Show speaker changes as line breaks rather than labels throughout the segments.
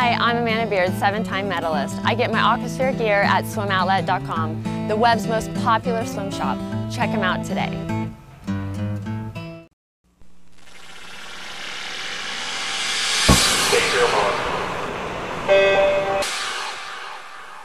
Hi, I'm Amanda Beard, 7-time medalist. I get my Aquasphere gear at swimoutlet.com, the web's most popular swim shop. Check them out today.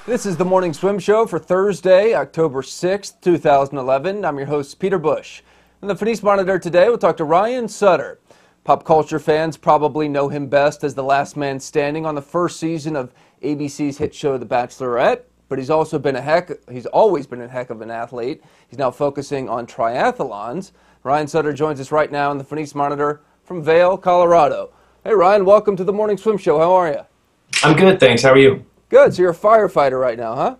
This is the Morning Swim Show for Thursday, October 6th, 2011. I'm your host, Peter Bush. In the Phoenix Monitor today, we'll talk to Ryan Sutter. Pop culture fans probably know him best as the last man standing on the first season of ABC's hit show The Bachelorette, but he's always been a heck of an athlete. He's now focusing on triathlons. Ryan Sutter joins us right now in the Phoenix Monitor from Vail, Colorado. Hey Ryan, welcome to the Morning Swim Show. How are you?
I'm good, thanks. How are you?
Good. So you're a firefighter right now, huh?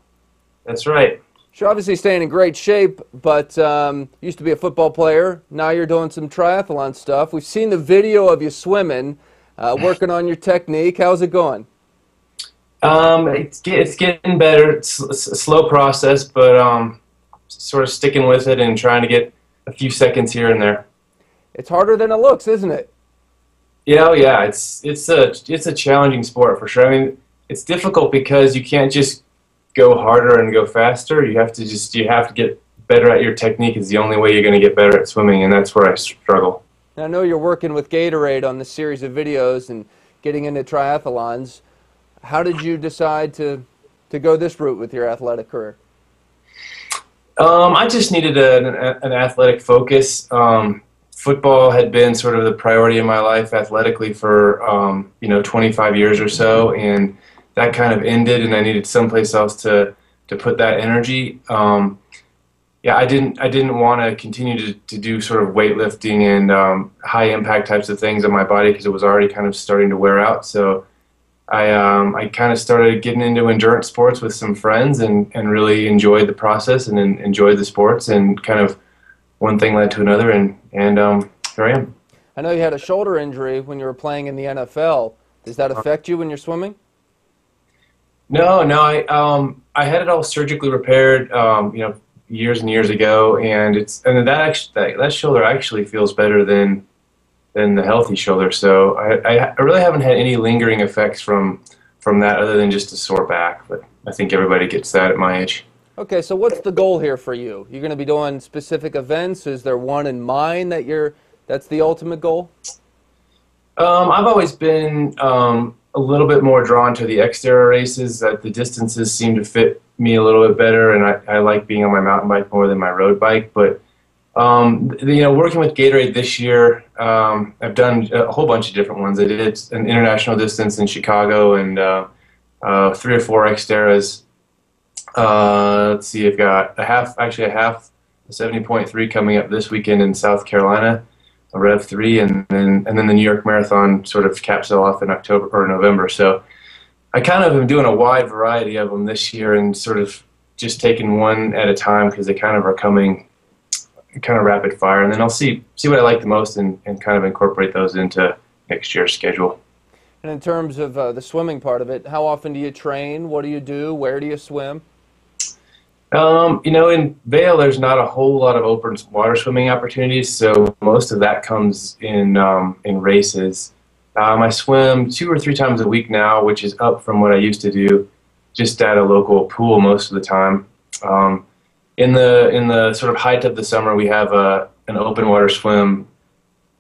That's right.
You're obviously staying in great shape, but used to be a football player. Now you're doing some triathlon stuff. We've seen the video of you swimming, working on your technique. How's it going?
It's getting better. It's a slow process, but sort of sticking with it and trying to get a few seconds here and there.
It's harder than it looks, isn't it?
Yeah. It's a challenging sport for sure. I mean, it's difficult because you can't just go harder and go faster. You have to get better at your technique. Is the only way you're going to get better at swimming, and that's where I struggle.
I know you're working with Gatorade on this series of videos and getting into triathlons. How did you decide to go this route with your athletic career?
I just needed an athletic focus. Football had been sort of the priority in my life athletically for 25 years or so, and that kind of ended, and I needed someplace else to put that energy. I didn't want to continue to do sort of weightlifting and high impact types of things on my body because it was already kind of starting to wear out. So I kind of started getting into endurance sports with some friends and really enjoyed the process and enjoyed the sports, and kind of one thing led to another, and here I am.
I know you had a shoulder injury when you were playing in the NFL. Does that affect you when you're swimming?
No. I had it all surgically repaired, years and years ago, and that shoulder actually feels better than the healthy shoulder. So I really haven't had any lingering effects from that other than just a sore back. But I think everybody gets that at my age.
Okay, so what's the goal here for you? You're going to be doing specific events. Is there one in mind that's the ultimate goal?
I've always been a little bit more drawn to the exterior races. That the distances seem to fit me a little bit better, and I like being on my mountain bike more than my road bike. But working with Gatorade this year, I've done a whole bunch of different ones. I did an international distance in Chicago and 3 or 4 Xterras. Let's see, I've got a half, a 70.3 coming up this weekend in South Carolina, a Rev 3, and then the New York Marathon sort of caps it off in October or November. So I kind of am doing a wide variety of them this year and sort of just taking one at a time because they kind of are coming kind of rapid fire, and then I'll see what I like the most and kind of incorporate those into next year's schedule.
And in terms of the swimming part of it, how often do you train? What do you do? Where do you swim?
In Vail, there's not a whole lot of open water swimming opportunities, so most of that comes in races. I swim 2 or 3 times a week now, which is up from what I used to do just at a local pool most of the time. In the sort of height of the summer, we have an open water swim,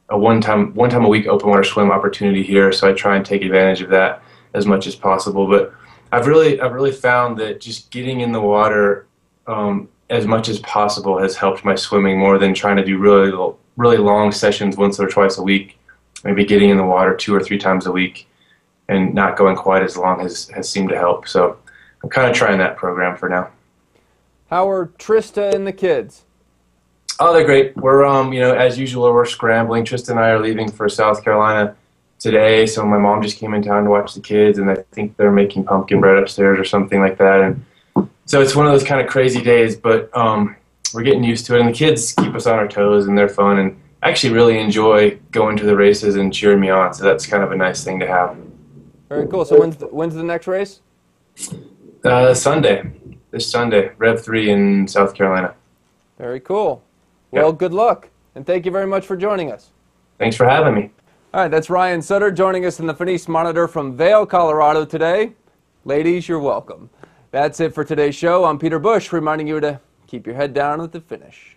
a one time a week open water swim opportunity here, so I try and take advantage of that as much as possible. But I've really found that just getting in the water as much as possible has helped my swimming more than trying to do really long sessions once or twice a week. Maybe getting in the water 2 or 3 times a week and not going quite as long has seemed to help. So I'm kind of trying that program for now.
How are Trista and the kids?
Oh, they're great. We're as usual, we're scrambling. Trista and I are leaving for South Carolina today, so my mom just came in town to watch the kids, and I think they're making pumpkin bread upstairs or something like that. And so it's one of those kind of crazy days, but we're getting used to it, and the kids keep us on our toes, and they're fun, and actually really enjoy going to the races and cheering me on, so that's kind of a nice thing to have.
Very cool. So when's the next race?
This Sunday, Rev 3 in South Carolina.
Very cool. Well, good luck, and thank you very much for joining us.
Thanks for having me.
All right, that's Ryan Sutter joining us in the Finish Monitor from Vail, Colorado today. Ladies, you're welcome. That's it for today's show. I'm Peter Bush, reminding you to keep your head down at the finish.